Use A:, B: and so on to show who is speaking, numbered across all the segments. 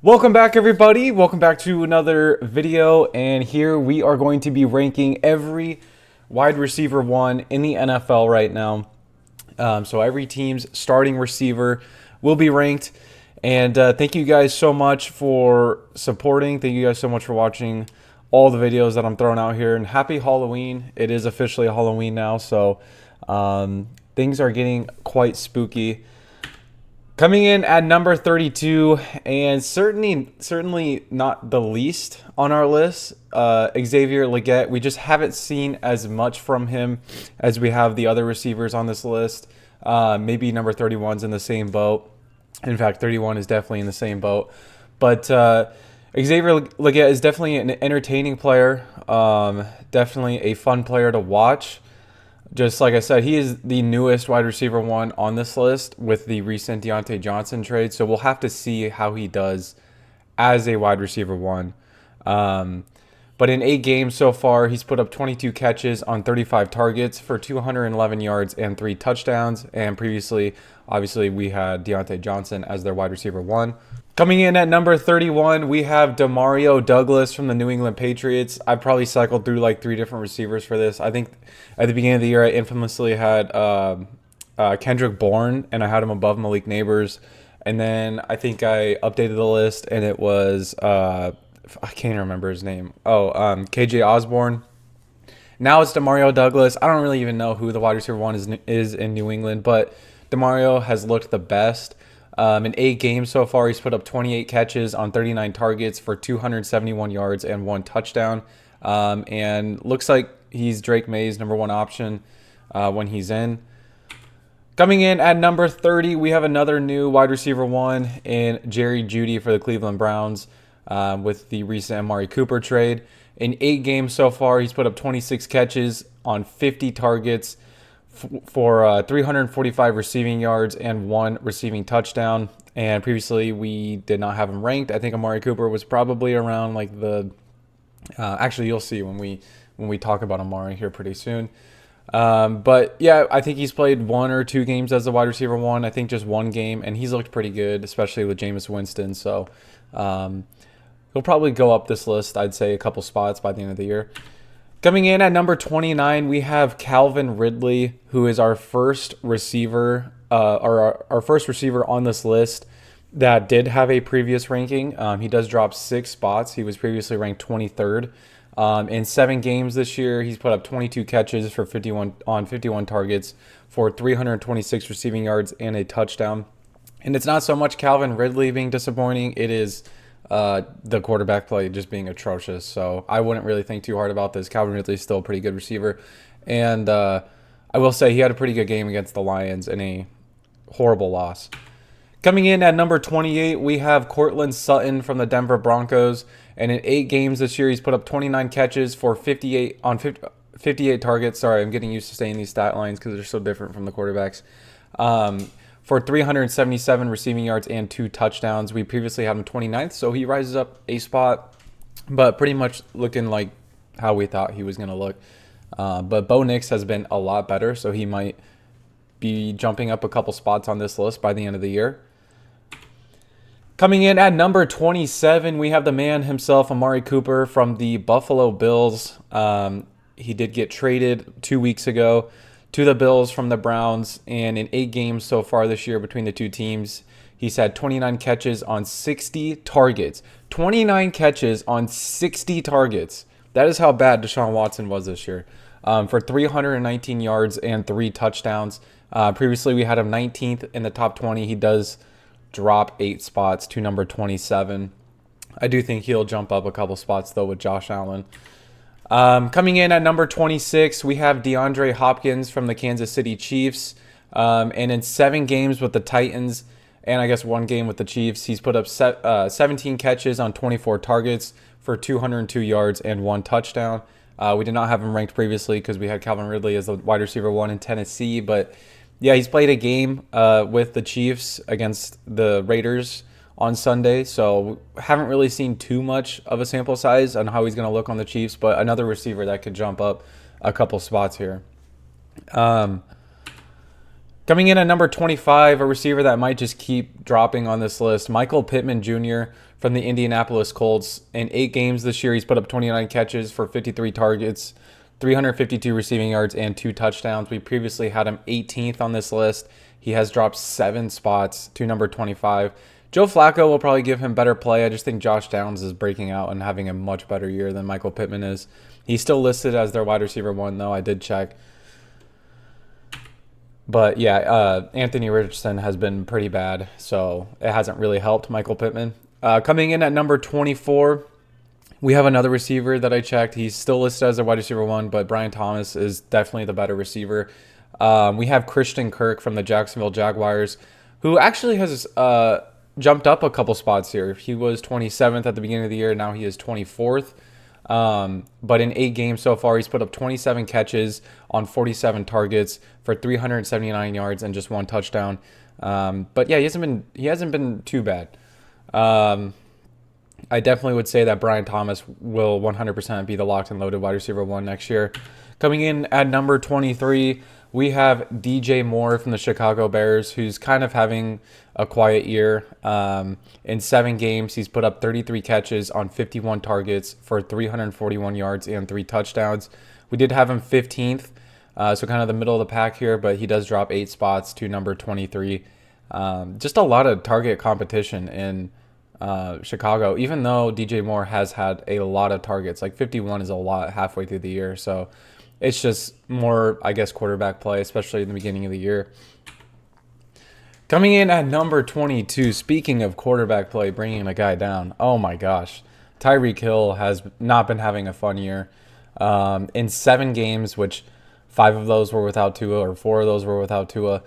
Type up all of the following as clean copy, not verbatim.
A: Welcome back, everybody. Welcome back to another video, and here we are going to be ranking every wide receiver one in the NFL right now. So every team's starting receiver will be ranked, and thank you guys so much for supporting. Thank you guys so much for watching all the videos that I'm throwing out here, and happy Halloween. It is officially Halloween now, so things are getting quite spooky. Coming in at number 32, and certainly not the least on our list, Xavier Legette. We just haven't seen as much from him as we have the other receivers on this list. Maybe number 31's in the same boat. In fact, 31 is definitely in the same boat. But Xavier Legette is definitely an entertaining player, definitely a fun player to watch. Just like I said, he is the newest wide receiver one on this list with the recent Deontay Johnson trade. So we'll have to see how he does as a wide receiver one. But in 8 games so far, he's put up 22 catches on 35 targets for 211 yards and 3 touchdowns. And previously, obviously, we had Deontay Johnson as their wide receiver one. Coming in at number 31, we have Demario Douglas from the New England Patriots. I probably cycled through like 3 different receivers for this. I think at the beginning of the year, I infamously had Kendrick Bourne, and I had him above Malik Neighbors. And then I think I updated the list, and it was, I can't remember his name. KJ Osborne. Now it's Demario Douglas. I don't really even know who the wide receiver one is in New England, but Demario has looked the best. In 8 games so far, he's put up 28 catches on 39 targets for 271 yards and 1 touchdown. And looks like he's Drake May's number 1 option when he's in. Coming in at number 30, we have another new wide receiver one in Jerry Jeudy for the Cleveland Browns with the recent Amari Cooper trade. In 8 games so far, he's put up 26 catches on 50 targets for 345 receiving yards and 1 receiving touchdown. And previously, we did not have him ranked. I think Amari Cooper was probably around like the. Actually, you'll see when we talk about Amari here pretty soon. But yeah, I think he's played 1 or 2 games as a wide receiver one. I think just 1 game, and he's looked pretty good, especially with Jameis Winston. So he'll probably go up this list. I'd say a couple spots by the end of the year. Coming in at number 29, we have Calvin Ridley, who is our first receiver, or our first receiver on this list that did have a previous ranking. He does drop 6 spots. He was previously ranked 23rd. In 7 games this year, he's put up 22 catches for 51 targets for 326 receiving yards and a touchdown. And it's not so much Calvin Ridley being disappointing. It is the quarterback play just being atrocious. So I wouldn't really think too hard about this. Calvin Ridley is still a pretty good receiver. And I will say he had a pretty good game against the Lions in a horrible loss. Coming in at number 28, we have Courtland Sutton from the Denver Broncos. And in 8 games this year, he's put up 29 catches for 58 targets. Sorry, I'm getting used to saying these stat lines because they're so different from the quarterbacks. For 377 receiving yards and 2 touchdowns. We previously had him 29th, so he rises up a spot, but pretty much looking like how we thought he was going to look. But Bo Nix has been a lot better, so he might be jumping up a couple spots on this list by the end of the year. Coming in at number 27, we have the man himself, Amari Cooper from the Buffalo Bills. He did get traded 2 weeks ago to the Bills from the Browns, and in 8 games so far this year between the two teams, he's had 29 catches on 60 targets. 29 catches on 60 targets. That is how bad Deshaun Watson was this year. For 319 yards and 3 touchdowns. Previously, we had him 19th in the top 20. He does drop 8 spots to number 27. I do think he'll jump up a couple spots, though, with Josh Allen. Coming in at number 26, we have DeAndre Hopkins from the Kansas City Chiefs. And in 7 games with the Titans, and I guess 1 game with the Chiefs, he's put up 17 catches on 24 targets for 202 yards and 1 touchdown. We did not have him ranked previously because we had Calvin Ridley as the wide receiver one in Tennessee. But yeah, he's played a game with the Chiefs against the Raiders on Sunday, so haven't really seen too much of a sample size on how he's going to look on the Chiefs, but another receiver that could jump up a couple spots here. Coming in at number 25, a receiver that might just keep dropping on this list, Michael Pittman Jr. from the Indianapolis Colts. In 8 games this year, he's put up 29 catches for 53 targets, 352 receiving yards, and 2 touchdowns. We previously had him 18th on this list. He has dropped 7 spots to number 25. Joe Flacco will probably give him better play. I just think Josh Downs is breaking out and having a much better year than Michael Pittman is. He's still listed as their wide receiver 1, though. I did check. But yeah, Anthony Richardson has been pretty bad, so it hasn't really helped Michael Pittman. Coming in at number 24, we have another receiver that I checked. He's still listed as a wide receiver 1, but Brian Thomas is definitely the better receiver. We have Christian Kirk from the Jacksonville Jaguars, who actually has jumped up a couple spots here. He was 27th at the beginning of the year. Now he is 24th. But in 8 games so far, he's put up 27 catches on 47 targets for 379 yards and just 1 touchdown. But yeah, he hasn't been too bad. I definitely would say that Brian Thomas will 100% be the locked and loaded wide receiver 1 next year. Coming in at number 23, we have DJ Moore from the Chicago Bears, who's kind of having a quiet year. In 7 games, he's put up 33 catches on 51 targets for 341 yards and 3 touchdowns. We did have him 15th, so kind of the middle of the pack here, but he does drop 8 spots to number 23. Just a lot of target competition in Chicago, even though DJ Moore has had a lot of targets. Like 51 is a lot halfway through the year, so it's just more, I guess, quarterback play, especially in the beginning of the year. Coming in at number 22, speaking of quarterback play, bringing a guy down, oh my gosh. Tyreek Hill has not been having a fun year. In 7 games, which 5 of those were without Tua, or 4 of those were without Tua,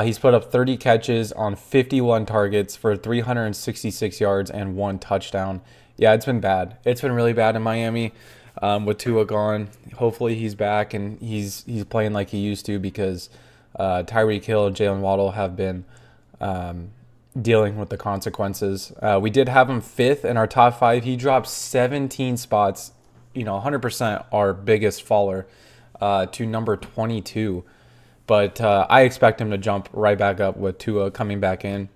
A: he's put up 30 catches on 51 targets for 366 yards and 1 touchdown. Yeah, it's been bad. It's been really bad in Miami. With Tua gone, hopefully he's back and he's playing like he used to, because Tyreek Hill and Jalen Waddle have been dealing with the consequences. We did have him 5th in our top 5. He dropped 17 spots, 100% our biggest faller, to number 22. But I expect him to jump right back up with Tua coming back in.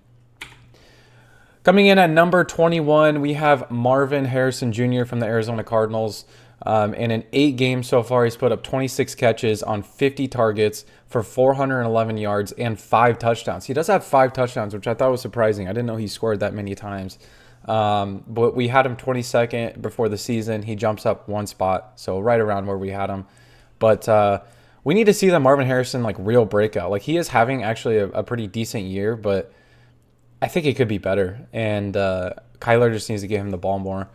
A: Coming in at number 21, we have Marvin Harrison Jr. from the Arizona Cardinals. And in 8 games so far, he's put up 26 catches on 50 targets for 411 yards and 5 touchdowns. He does have 5 touchdowns, which I thought was surprising. I didn't know he scored that many times. But we had him 22nd before the season. He jumps up 1 spot, so right around where we had him. But we need to see the Marvin Harrison real breakout. He is having actually a pretty decent year, but I think it could be better. And Kyler just needs to give him the ball more.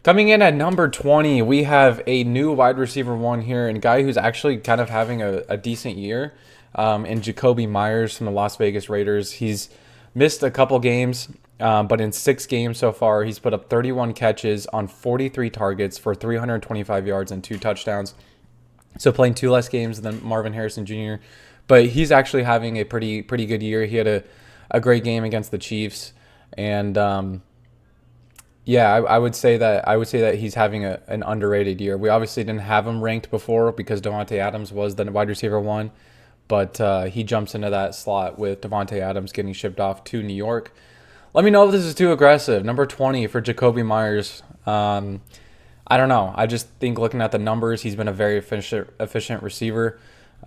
A: Coming in at number 20, we have a new wide receiver 1 here, and a guy who's actually kind of having a decent year, in Jacoby Myers from the Las Vegas Raiders. He's missed a couple games, but in 6 games so far, he's put up 31 catches on 43 targets for 325 yards and 2 touchdowns. So playing 2 less games than Marvin Harrison Jr., but he's actually having a pretty good year. He had a great game against the Chiefs, and yeah, I would say that he's having an underrated year. We obviously didn't have him ranked before because Davante Adams was the wide receiver 1, but he jumps into that slot with Davante Adams getting shipped off to New York. Let me know if this is too aggressive. Number 20 for Jacoby Myers. I don't know. I just think looking at the numbers, he's been a very efficient receiver,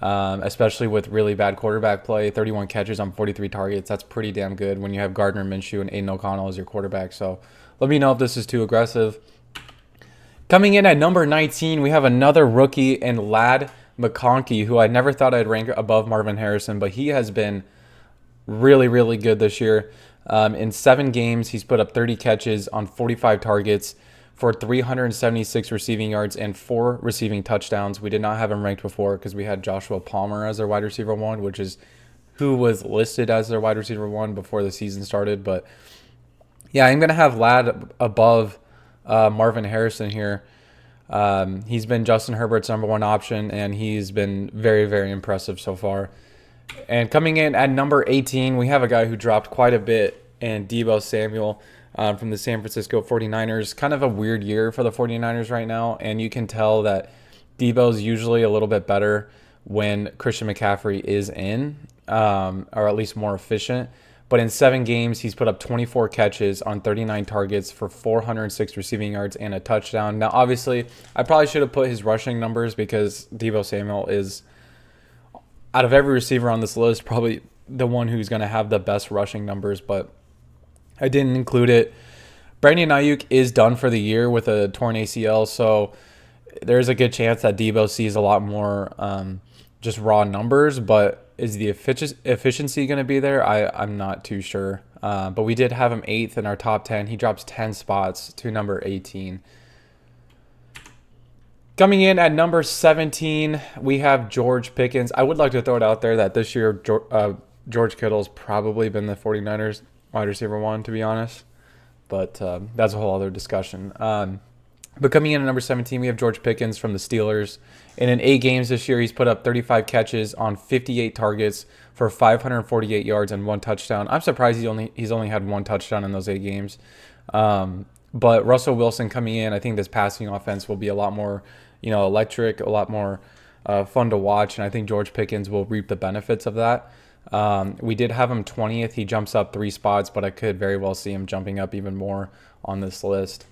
A: especially with really bad quarterback play. 31 catches on 43 targets. That's pretty damn good when you have Gardner Minshew and Aiden O'Connell as your quarterback. So let me know if this is too aggressive. Coming in at number 19, we have another rookie in Ladd McConkey, who I never thought I'd rank above Marvin Harrison, but he has been really, really good this year. In 7 games, he's put up 30 catches on 45 targets for 376 receiving yards and 4 receiving touchdowns. We did not have him ranked before because we had Joshua Palmer as their wide receiver 1, which is who was listed as their wide receiver 1 before the season started. But yeah, I'm going to have Ladd above Marvin Harrison here. He's been Justin Herbert's number 1 option, and he's been very, very impressive so far. And coming in at number 18, we have a guy who dropped quite a bit, and Deebo Samuel from the San Francisco 49ers. Kind of a weird year for the 49ers right now, and you can tell that Deebo's usually a little bit better when Christian McCaffrey is in, or at least more efficient. But in 7 games, he's put up 24 catches on 39 targets for 406 receiving yards and a touchdown. Now, obviously, I probably should have put his rushing numbers because Deebo Samuel is, out of every receiver on this list, probably the one who's going to have the best rushing numbers, but I didn't include it. Brandon Ayuk is done for the year with a torn ACL, so there's a good chance that Deebo sees a lot more just raw numbers, but is the efficiency going to be there? I'm not too sure. But we did have him 8th in our top 10. He drops 10 spots to number 18. Coming in at number 17, we have George Pickens. I would like to throw it out there that this year George Kittle's probably been the 49ers wide receiver 1, to be honest. But that's a whole other discussion. But coming in at number 17, we have George Pickens from the Steelers. And in 8 games this year, he's put up 35 catches on 58 targets for 548 yards and 1 touchdown. I'm surprised he's only had 1 touchdown in those 8 games. But Russell Wilson coming in, I think this passing offense will be a lot more, electric, a lot more fun to watch. And I think George Pickens will reap the benefits of that. We did have him 20th. He jumps up 3 spots, but I could very well see him jumping up even more on this list.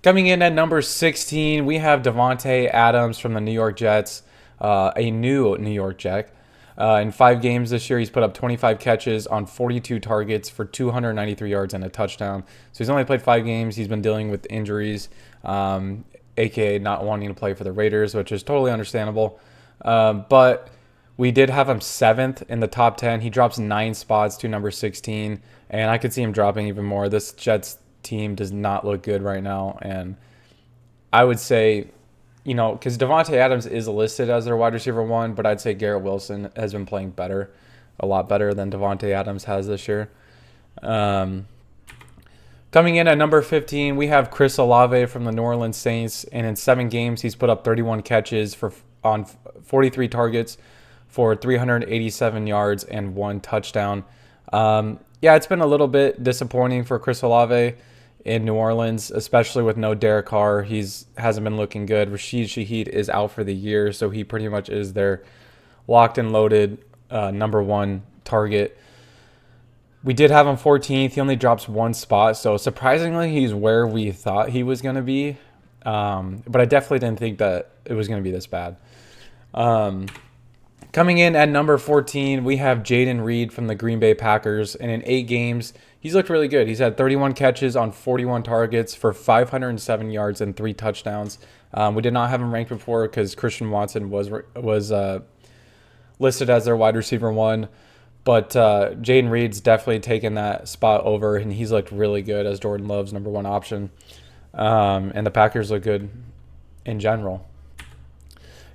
A: Coming in at number 16, we have Davante Adams from the New York Jets, a new New York Jet. In 5 games this year, he's put up 25 catches on 42 targets for 293 yards and a touchdown. So he's only played 5 games. He's been dealing with injuries, aka not wanting to play for the Raiders, which is totally understandable. But we did have him 7th in the top 10. He drops 9 spots to number 16, and I could see him dropping even more. This Jets team does not look good right now, and I would say, because Davante Adams is listed as their wide receiver 1, but I'd say Garrett Wilson has been playing better, a lot better than Davante Adams has this year. Coming in at number 15, we have Chris Olave from the New Orleans Saints, and in 7 games, he's put up 31 catches on 43 targets for 387 yards and 1 touchdown. Yeah, it's been a little bit disappointing for Chris Olave in New Orleans, especially with no Derek Carr. Hasn't been looking good. Rashid Shaheed is out for the year, so he pretty much is their locked and loaded number 1 target. We did have him 14th. He only drops 1 spot, so surprisingly, he's where we thought he was going to be. But I definitely didn't think that it was going to be this bad. Coming in at number 14, we have Jaden Reed from the Green Bay Packers. And in 8 games, he's looked really good. He's had 31 catches on 41 targets for 507 yards and 3 touchdowns. We did not have him ranked before because Christian Watson was listed as their wide receiver 1. But Jaden Reed's definitely taken that spot over, and he's looked really good as Jordan Love's number 1 option. And the Packers look good in general.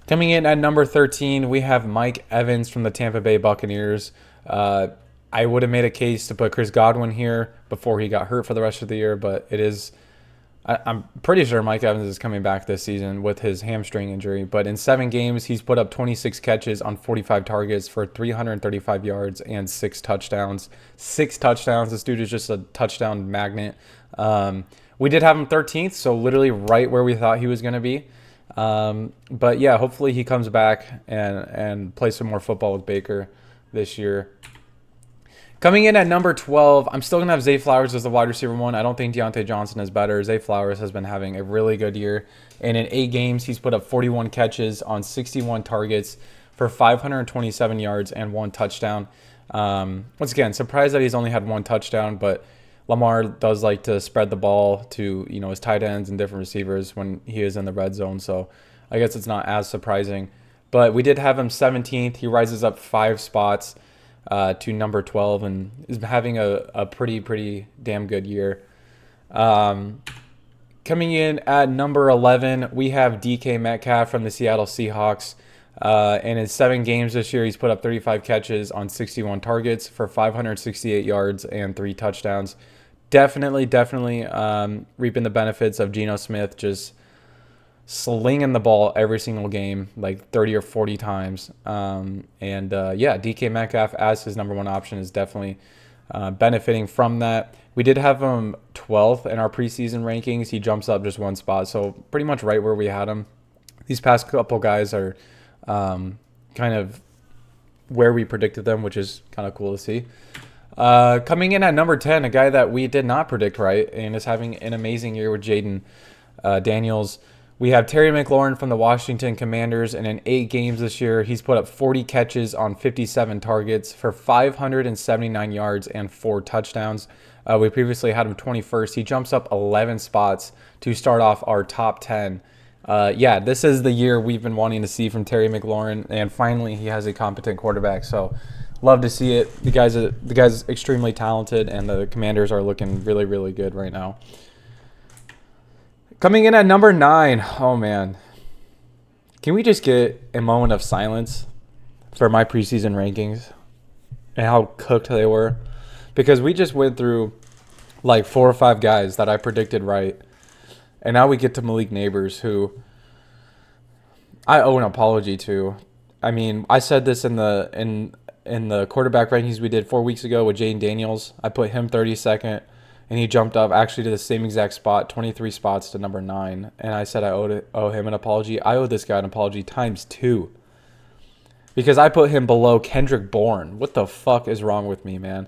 A: Coming in at number 13, we have Mike Evans from the Tampa Bay Buccaneers. I would have made a case to put Chris Godwin here before he got hurt for the rest of the year, but I'm pretty sure Mike Evans is coming back this season with his hamstring injury. But in 7 games, he's put up 26 catches on 45 targets for 335 yards and 6 touchdowns. 6 touchdowns. This dude is just a touchdown magnet. We did have him 13th, so literally right where we thought he was going to be. But yeah, hopefully he comes back and plays some more football with Baker this year. Coming in at number 12, I'm still going to have Zay Flowers as the wide receiver 1. I don't think Deontay Johnson is better. Zay Flowers has been having a really good year. And in 8 games, he's put up 41 catches on 61 targets for 527 yards and 1 touchdown. Once again, surprised that he's only had 1 touchdown, but Lamar does like to spread the ball to, his tight ends and different receivers when he is in the red zone. So I guess it's not as surprising. But we did have him 17th. He rises up 5 spots to number 12 and is having a pretty damn good year. Coming in at number 11, we have DK Metcalf from the Seattle Seahawks. And in 7 games this year, he's put up 35 catches on 61 targets for 568 yards and 3 touchdowns. Definitely reaping the benefits of Geno Smith just slinging the ball every single game, like 30 or 40 times. DK Metcalf as his number 1 option is definitely benefiting from that. We did have him 12th in our preseason rankings. He jumps up just 1 spot, so pretty much right where we had him. These past couple guys are kind of where we predicted them, which is kind of cool to see. Coming in at number 10, a guy that we did not predict right and is having an amazing year with Jaden Daniels. We have Terry McLaurin from the Washington Commanders, and in 8 games this year, he's put up 40 catches on 57 targets for 579 yards and 4 touchdowns. We previously had him 21st. He jumps up 11 spots to start off our top 10. Yeah, this is the year we've been wanting to see from Terry McLaurin, and finally he has a competent quarterback. So love to see it. The guy's extremely talented, and the Commanders are looking really, really good right now. Coming in at number 9, oh man. Can we just get a moment of silence for my preseason rankings and how cooked they were? Because we just went through like 4 or 5 guys that I predicted right. And now we get to Malik Neighbors, who I owe an apology to. I mean, I said this in the quarterback rankings we did 4 weeks ago with Jaden Daniels. I put him 32nd. And he jumped up actually to the same exact spot, 23 spots to number 9. And I said I owe him an apology. I owe this guy an apology times 2. Because I put him below Kendrick Bourne. What the fuck is wrong with me, man?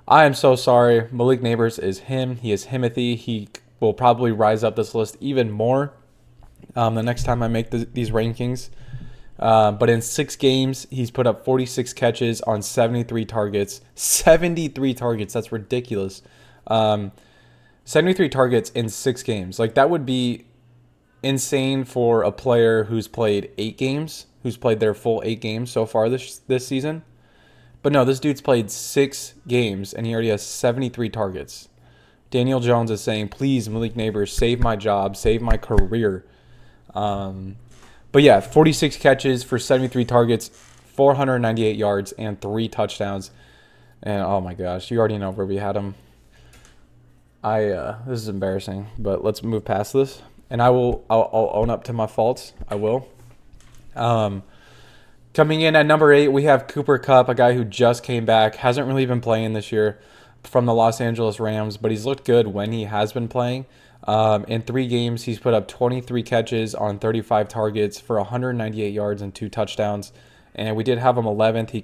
A: I am so sorry. Malik Neighbors is him. He is Himothy. He will probably rise up this list even more the next time I make these rankings. But in 6 games, he's put up 46 catches on 73 targets. 73 targets. That's ridiculous. 73 targets in 6 games. Like, that would be insane for a player who's played 8 games, who's played their full 8 games so far this season. But no, this dude's played 6 games, and he already has 73 targets. Daniel Jones is saying, please, Malik Neighbors, save my job, save my career. But yeah, 46 catches for 73 targets, 498 yards, and 3 touchdowns. And oh my gosh, you already know where we had him. This is embarrassing, but let's move past this. And I'll own up to my faults. I will. Coming in at number 8, we have Cooper Kupp, a guy who just came back. Hasn't really been playing this year from the Los Angeles Rams, but he's looked good when he has been playing. In 3 games, he's put up 23 catches on 35 targets for 198 yards and 2 touchdowns. And we did have him 11th. He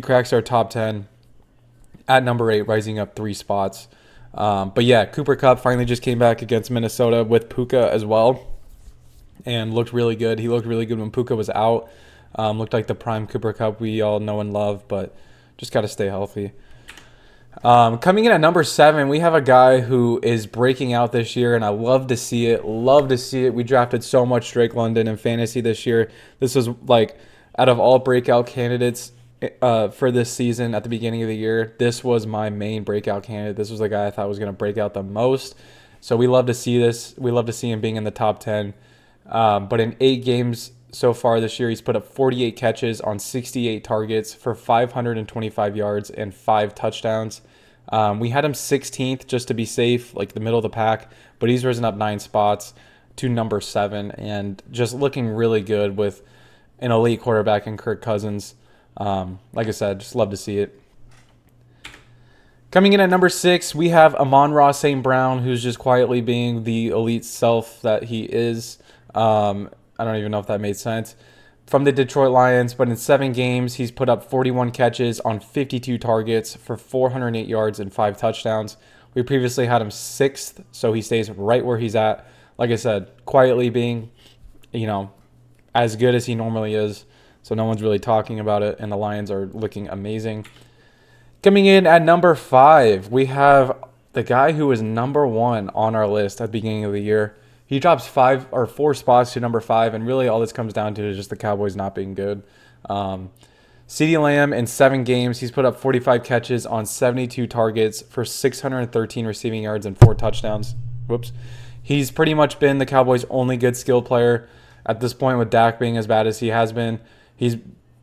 A: cracks our top 10 at number 8, rising up 3 spots. But yeah, Cooper Kupp finally just came back against Minnesota with Puka as well and looked really good. He looked really good when Puka was out. Looked like the prime Cooper Kupp we all know and love, but just got to stay healthy. Coming in at number 7, we have a guy who is breaking out this year, and I love to see it. Love to see it. We drafted so much Drake London in fantasy this year. This was like, out of all breakout candidates for this season at the beginning of the year, this was my main breakout candidate. This was the guy I thought was going to break out the most. So we love to see this. We love to see him being in the top 10. But in 8 games so far this year, he's put up 48 catches on 68 targets for 525 yards and 5 touchdowns. We had him 16th just to be safe, like the middle of the pack, but he's risen up 9 spots to number 7 and just looking really good with an elite quarterback in Kirk Cousins. Like I said, just love to see it. Coming in at number 6, we have Amon-Ra St. Brown, who's just quietly being the elite self that he is. I don't even know if that made sense. From the Detroit Lions, but in 7 games, he's put up 41 catches on 52 targets for 408 yards and 5 touchdowns. We previously had him 6th, so he stays right where he's at. Like I said, quietly being, as good as he normally is. So no one's really talking about it, and the Lions are looking amazing. Coming in at number 5, we have the guy who was number 1 on our list at the beginning of the year. He drops 4 spots to number 5, and really all this comes down to is just the Cowboys not being good. CeeDee Lamb in 7 games, he's put up 45 catches on 72 targets for 613 receiving yards and 4 touchdowns. He's pretty much been the Cowboys' only good skill player at this point, with Dak being as bad as he has been. He's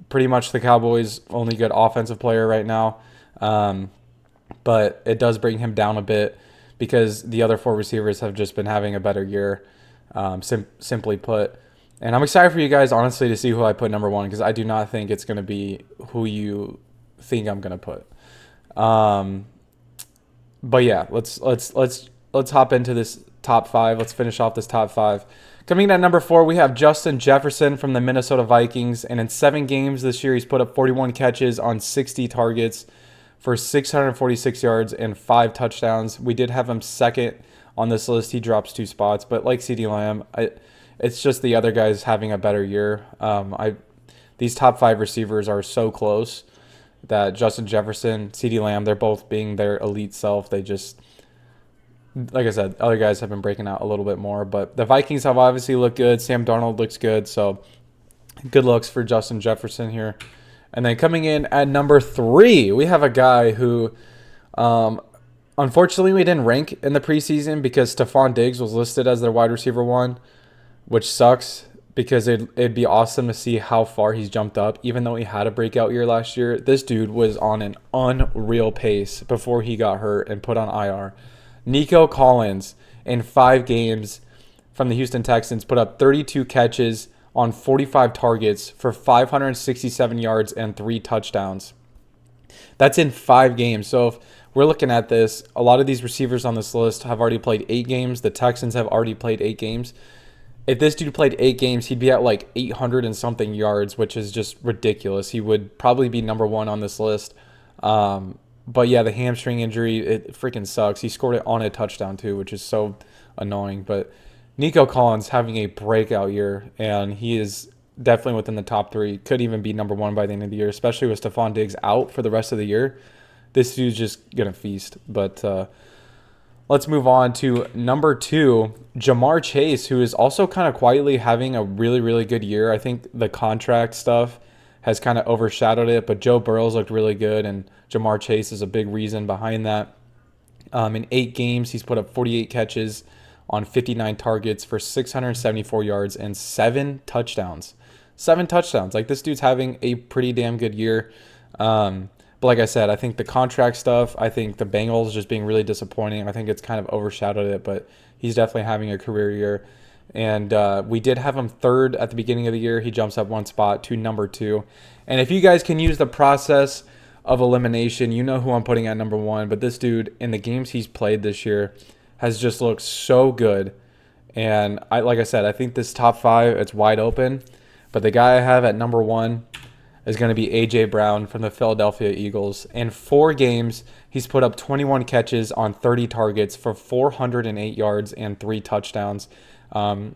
A: pretty much the Cowboys' only good offensive player right now. But it does bring him down a bit because the other 4 receivers have just been having a better year, simply put. And I'm excited for you guys, honestly, to see who I put number 1, because I do not think it's going to be who you think I'm going to put. But yeah, let's hop into this top 5. Let's finish off this top 5. Coming in at number 4, we have Justin Jefferson from the Minnesota Vikings. And in 7 games this year, he's put up 41 catches on 60 targets for 646 yards and 5 touchdowns. We did have him second on this list. He drops 2 spots. But like CeeDee Lamb, it's just the other guys having a better year. These top 5 receivers are so close that Justin Jefferson, CeeDee Lamb, they're both being their elite self. They just, like I said, other guys have been breaking out a little bit more. But the Vikings have obviously looked good. Sam Darnold looks good. So good looks for Justin Jefferson here. And then coming in at number 3, we have a guy who, unfortunately, we didn't rank in the preseason because Stephon Diggs was listed as their wide receiver 1, which sucks because it'd be awesome to see how far he's jumped up. Even though he had a breakout year last year, this dude was on an unreal pace before he got hurt and put on IR. Nico Collins, in 5 games from the Houston Texans, put up 32 catches on 45 targets for 567 yards and 3 touchdowns. That's in 5 games. So if we're looking at this, a lot of these receivers on this list have already played 8 games. The Texans have already played 8 games. If this dude played 8 games, he'd be at like 800 and something yards, which is just ridiculous. He would probably be number 1 on this list. But yeah, the hamstring injury, it freaking sucks. He scored it on a touchdown too, which is so annoying. But Nico Collins having a breakout year, and he is definitely within the top 3. Could even be number 1 by the end of the year, especially with Stephon Diggs out for the rest of the year. This dude's just going to feast. But let's move on to number 2, Jamar Chase, who is also kind of quietly having a really, really good year. I think the contract stuff has kind of overshadowed it, but Joe Burrow's looked really good, and Jamar Chase is a big reason behind that. In 8 games, he's put up 48 catches on 59 targets for 674 yards and 7 touchdowns. 7 touchdowns. Like, this dude's having a pretty damn good year. But like I said, I think the contract stuff, I think the Bengals just being really disappointing. I think it's kind of overshadowed it, but he's definitely having a career year. And we did have him 3rd at the beginning of the year. He jumps up 1 spot to number 2. And if you guys can use the process of elimination, you know who I'm putting at number 1. But this dude, in the games he's played this year, has just looked so good. And like I said, I think this top 5, it's wide open. But the guy I have at number 1 is going to be A.J. Brown from the Philadelphia Eagles. In 4 games, he's put up 21 catches on 30 targets for 408 yards and 3 touchdowns.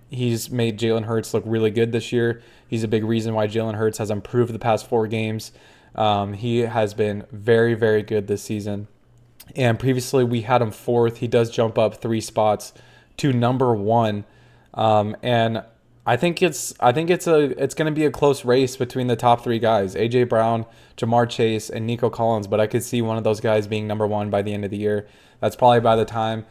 A: He's made Jalen Hurts look really good this year. He's a big reason why Jalen Hurts has improved the past 4 games. He has been very, very good this season. And previously we had him 4th. He does jump up 3 spots to number 1. And I think it's going to be a close race between the top 3 guys, A.J. Brown, Jamar Chase, and Nico Collins. But I could see one of those guys being number 1 by the end of the year. That's probably by the time,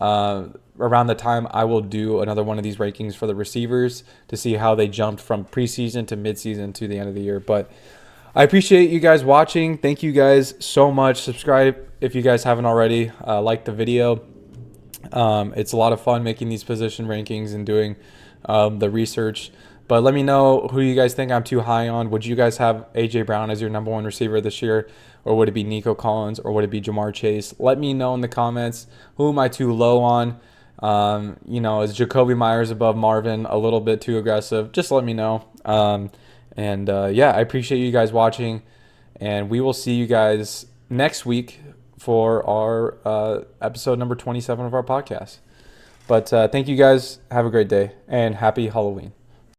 A: around the time I will do another one of these rankings for the receivers to see how they jumped from preseason to midseason to the end of the year. But I appreciate you guys watching. Thank you guys so much. Subscribe if you guys haven't already. Like the video. It's a lot of fun making these position rankings and doing the research. But let me know who you guys think I'm too high on. Would you guys have A.J. Brown as your number 1 receiver this year? Or would it be Nico Collins? Or would it be Jamar Chase? Let me know in the comments. Who am I too low on? Is Jacoby Myers above Marvin a little bit too aggressive? Just let me know. I appreciate you guys watching. And we will see you guys next week for our episode number 27 of our podcast. But thank you guys. Have a great day. And happy Halloween.